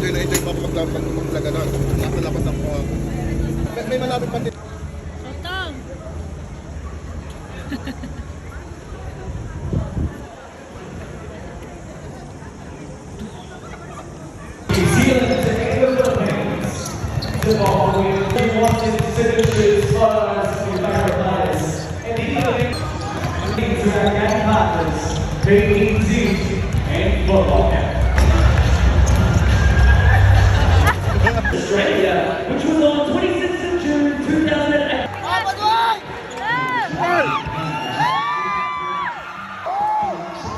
enjoy na enjoy pa ako maglaganon. Napalapat ako. May malapit pa din. Sotong! New Zealand to the Philippines. The ball with 3-1 signatures photos with favorite players. And the England to our game partners, PEZ and Football Camp. Australia, which was on 26th of June 2008.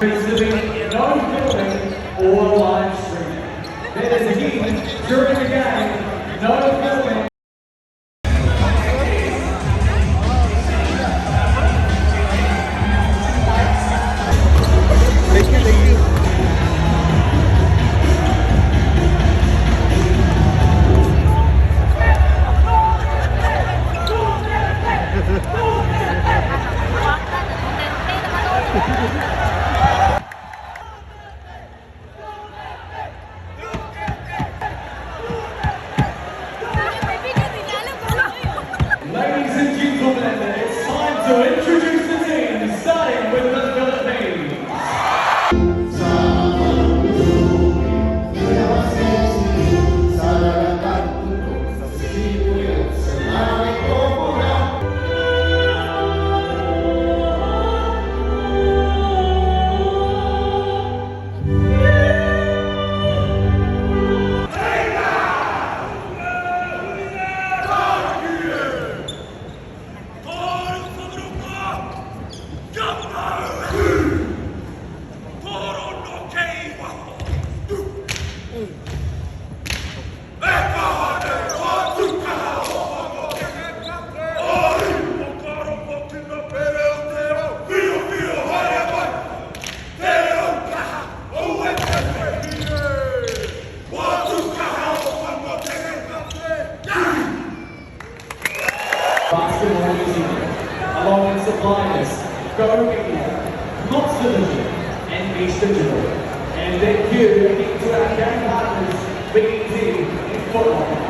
Receiving no filming or live streaming. That is again during the game, no filming. Thank you. Ladies and gentlemen, it's time to introduce the team, starting with the Philippines. Basketball New Zealand, along with suppliers, Go Media, Monster Vision, and East Digital. And thank you to our game partners, BT and Football.